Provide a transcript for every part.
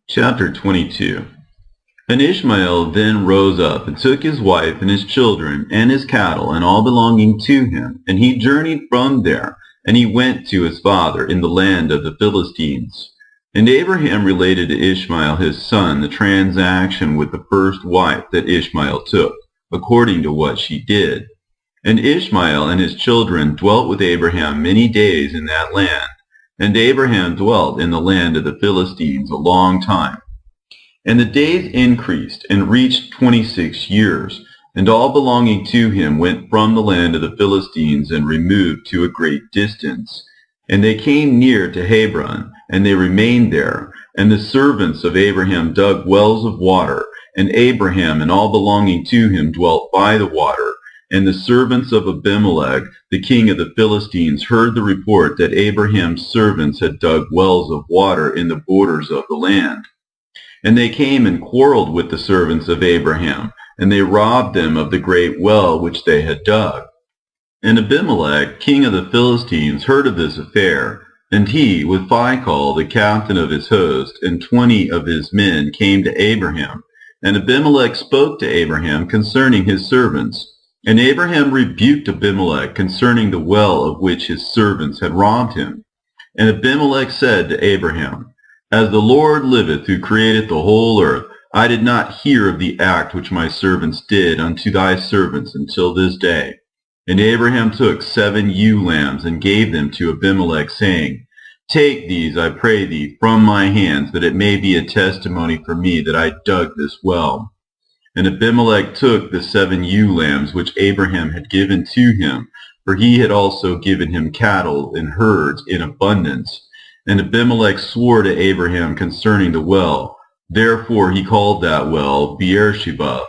Chapter 22. And Ishmael then rose up and took his wife and his children and his cattle and all belonging to him, and he journeyed from there, and he went to his father in the land of the Philistines. And Abraham related to Ishmael his son the transaction with the first wife that Ishmael took, according to what she did. And Ishmael and his children dwelt with Abraham many days in that land. And Abraham dwelt in the land of the Philistines a long time. And the days increased and reached 26 years, and all belonging to him went from the land of the Philistines and removed to a great distance. And they came near to Hebron, and they remained there. And the servants of Abraham dug wells of water, and Abraham and all belonging to him dwelt by the water. And the servants of Abimelech, the king of the Philistines, heard the report that Abraham's servants had dug wells of water in the borders of the land. And they came and quarreled with the servants of Abraham, and they robbed them of the great well which they had dug. And Abimelech, king of the Philistines, heard of this affair, and he, with Phicol, the captain of his host, and 20 of his men, came to Abraham. And Abimelech spoke to Abraham concerning his servants. And Abraham rebuked Abimelech concerning the well of which his servants had robbed him. And Abimelech said to Abraham, As the Lord liveth, who created the whole earth, I did not hear of the act which my servants did unto thy servants until this day. And Abraham took 7 ewe lambs and gave them to Abimelech, saying, Take these, I pray thee, from my hands, that it may be a testimony for me that I dug this well. And Abimelech took the 7 ewe lambs which Abraham had given to him, for he had also given him cattle and herds in abundance. And Abimelech swore to Abraham concerning the well. Therefore he called that well Beersheba,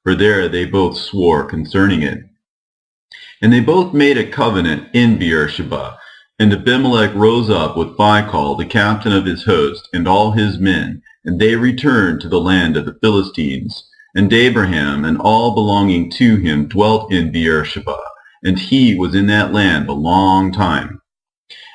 for there they both swore concerning it. And they both made a covenant in Beersheba. And Abimelech rose up with Phicol, the captain of his host, and all his men, and they returned to the land of the Philistines. And Abraham and all belonging to him dwelt in Beersheba, and he was in that land a long time.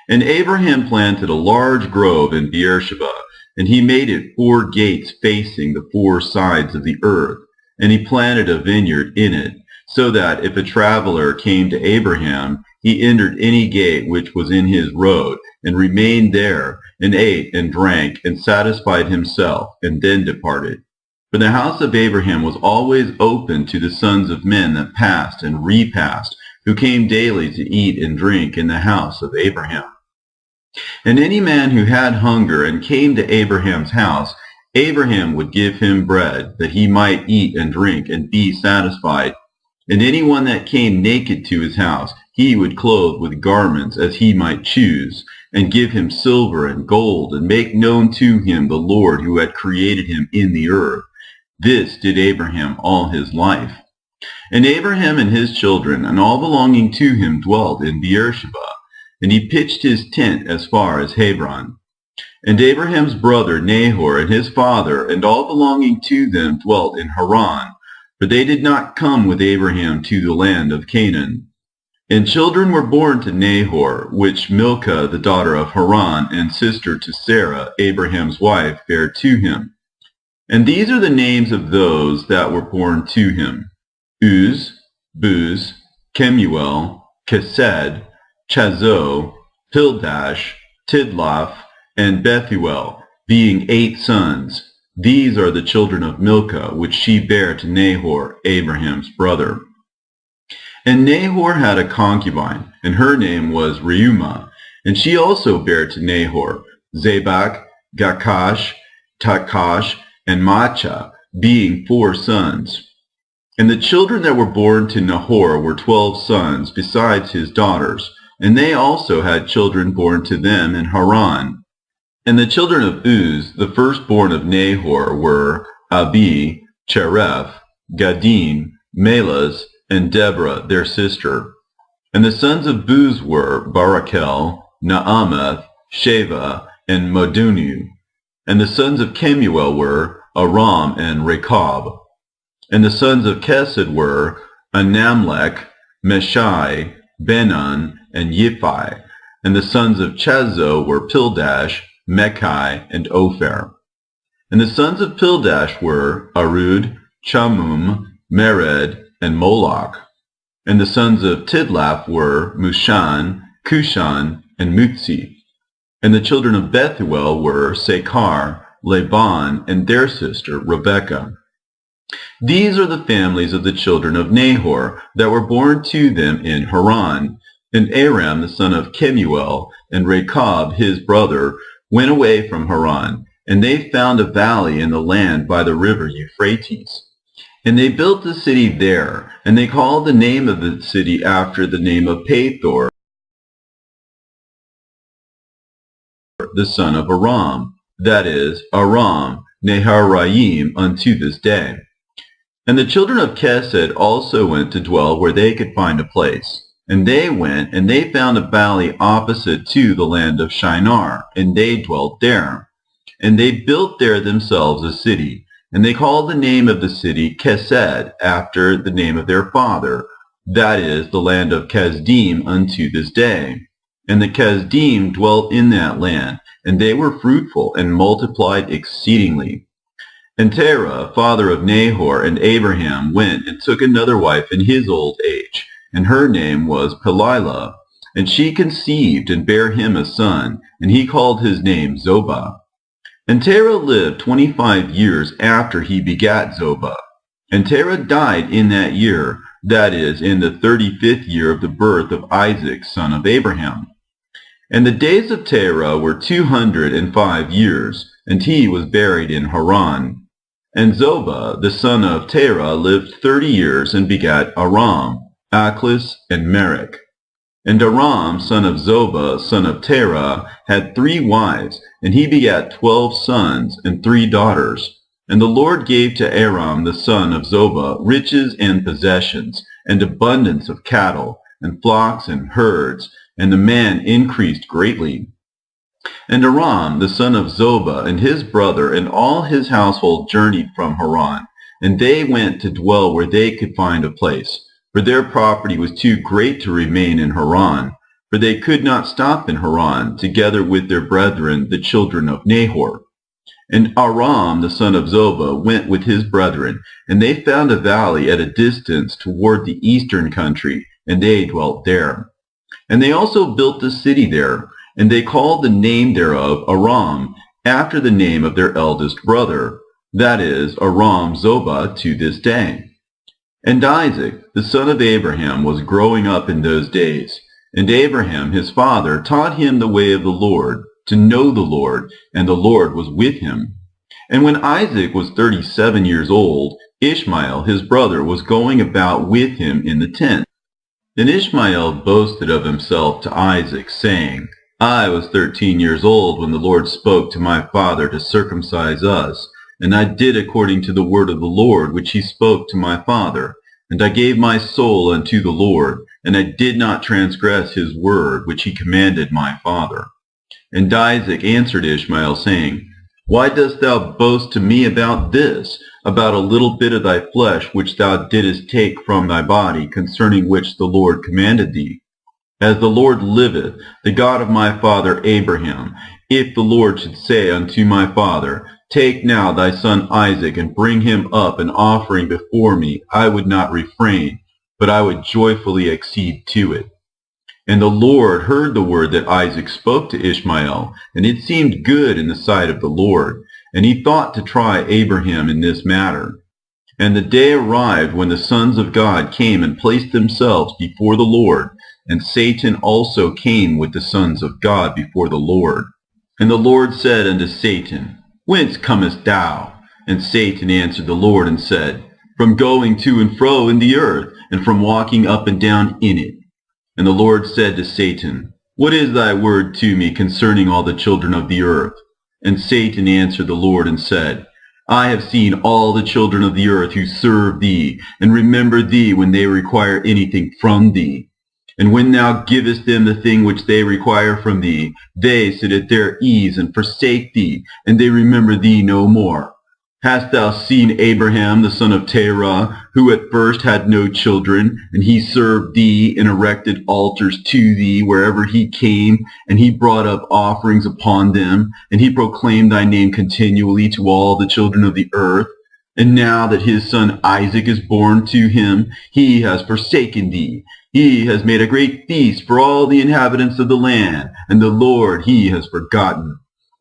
And Abraham planted a large grove in Beersheba, and he made it 4 gates facing the 4 sides of the earth, and he planted a vineyard in it, so that if a traveler came to Abraham, he entered any gate which was in his road, and remained there, and ate and drank, and satisfied himself, and then departed. For the house of Abraham was always open to the sons of men that passed and repassed, who came daily to eat and drink in the house of Abraham. And any man who had hunger and came to Abraham's house, Abraham would give him bread, that he might eat and drink and be satisfied. And anyone that came naked to his house, he would clothe with garments as he might choose, and give him silver and gold, and make known to him the Lord who had created him in the earth. This did Abraham all his life. And Abraham and his children and all belonging to him dwelt in Beersheba, and he pitched his tent as far as Hebron. And Abraham's brother Nahor and his father and all belonging to them dwelt in Haran, for they did not come with Abraham to the land of Canaan. And children were born to Nahor, which Milcah the daughter of Haran and sister to Sarah, Abraham's wife, bare to him. And these are the names of those that were born to him: Uz, Buz, Kemuel, Kesed, Chazo, Pildash, Tidlaph, and Bethuel, being 8 sons. These are the children of Milcah, which she bare to Nahor, Abraham's brother. And Nahor had a concubine, and her name was Reumah, and she also bare to Nahor Zabak, Gakash, Takash, and Maachah, being 4 sons. And the children that were born to Nahor were 12 sons, besides his daughters, and they also had children born to them in Haran. And the children of Uz, the firstborn of Nahor, were Abi, Chereph, Gadim, Melaz, and Deborah, their sister. And the sons of Buz were Barachel, Naamath, Sheva, and Modunu. And the sons of Kemuel were Aram and Rechab. And the sons of Kesed were Anamlech, Meshai, Benon, and Yiphi. And the sons of Chazo were Pildash, Mechai, and Ophir. And the sons of Pildash were Arud, Chamum, Mered, and Moloch. And the sons of Tidlaph were Mushan, Cushan, and Mutzi. And the children of Bethuel were Sekar, Laban, and their sister Rebekah. These are the families of the children of Nahor that were born to them in Haran. And Aram, the son of Kemuel, and Rechab, his brother, went away from Haran, and they found a valley in the land by the river Euphrates. And they built a city there, and they called the name of the city after the name of Pathor, the son of Aram, that is, Aram Naharaim, unto this day. And the children of Chesed also went to dwell where they could find a place. And they went, and they found a valley opposite to the land of Shinar, and they dwelt there. And they built there themselves a city, and they called the name of the city Chesed, after the name of their father, that is, the land of Chesdim, unto this day. And the Chesdim dwelt in that land, and they were fruitful and multiplied exceedingly. And Terah, father of Nahor and Abraham, went and took another wife in his old age, and her name was Pelilah. And she conceived and bare him a son, and he called his name Zobah. And Terah lived 25 years after he begat Zobah. And Terah died in that year, that is, in the 35th year of the birth of Isaac, son of Abraham. And the days of Terah were 205 years, and he was buried in Haran. And Zobah, the son of Terah, lived 30 years, and begat Aram, Achlis, and Merek. And Aram, son of Zobah, son of Terah, had 3 wives, and he begat 12 sons and 3 daughters. And the Lord gave to Aram, the son of Zobah, riches and possessions, and abundance of cattle, and flocks and herds, and the man increased greatly. And Aram, the son of Zobah, and his brother, and all his household journeyed from Haran, and they went to dwell where they could find a place. For their property was too great to remain in Haran, for they could not stop in Haran, together with their brethren, the children of Nahor. And Aram, the son of Zobah, went with his brethren, and they found a valley at a distance toward the eastern country, and they dwelt there. And they also built a city there, and they called the name thereof Aram, after the name of their eldest brother, that is, Aram Zobah, to this day. And Isaac, the son of Abraham, was growing up in those days. And Abraham, his father, taught him the way of the Lord, to know the Lord, and the Lord was with him. And when Isaac was 37 years old, Ishmael, his brother, was going about with him in the tent. Then Ishmael boasted of himself to Isaac, saying, I was 13 years old when the Lord spoke to my father to circumcise us, and I did according to the word of the Lord which he spoke to my father. And I gave my soul unto the Lord, and I did not transgress his word which he commanded my father. And Isaac answered Ishmael, saying, Why dost thou boast to me about this, about a little bit of thy flesh which thou didst take from thy body, concerning which the Lord commanded thee? As the Lord liveth, the God of my father Abraham, if the Lord should say unto my father, Take now thy son Isaac, and bring him up an offering before me, I would not refrain, but I would joyfully accede to it. And the Lord heard the word that Isaac spoke to Ishmael, and it seemed good in the sight of the Lord, and he thought to try Abraham in this matter. And the day arrived when the sons of God came and placed themselves before the Lord, and Satan also came with the sons of God before the Lord. And the Lord said unto Satan, Whence comest thou? And Satan answered the Lord and said, From going to and fro in the earth, and from walking up and down in it. And the Lord said to Satan, What is thy word to me concerning all the children of the earth? And Satan answered the Lord and said, I have seen all the children of the earth who serve thee, and remember thee when they require anything from thee. And when thou givest them the thing which they require from thee, they sit at their ease and forsake thee, and they remember thee no more. Hast thou seen Abraham the son of Terah, who at first had no children, and he served thee and erected altars to thee wherever he came, and he brought up offerings upon them, and he proclaimed thy name continually to all the children of the earth? And now that his son Isaac is born to him, he has forsaken thee. He has made a great feast for all the inhabitants of the land, and the Lord he has forgotten.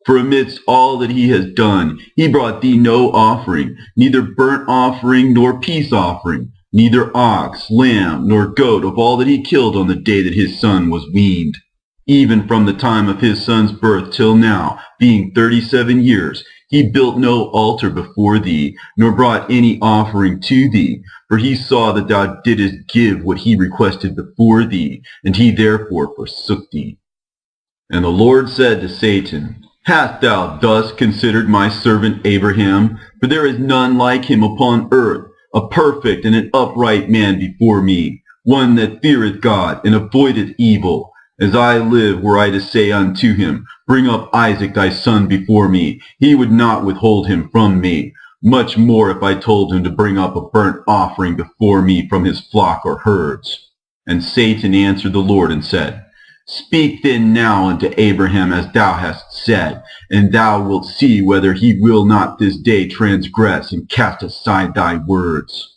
For amidst all that he has done, he brought thee no offering, neither burnt offering nor peace offering, neither ox, lamb, nor goat of all that he killed on the day that his son was weaned. Even from the time of his son's birth till now, being 37 years, he built no altar before thee, nor brought any offering to thee, for he saw that thou didst give what he requested before thee, and he therefore forsook thee. And the Lord said to Satan, Hast thou thus considered my servant Abraham? For there is none like him upon earth, a perfect and an upright man before me, one that feareth God and avoideth evil. As I live, were I to say unto him, Bring up Isaac thy son before me, he would not withhold him from me. Much more if I told him to bring up a burnt offering before me from his flock or herds. And Satan answered the Lord and said, Speak then now unto Abraham as thou hast said, and thou wilt see whether he will not this day transgress and cast aside thy words.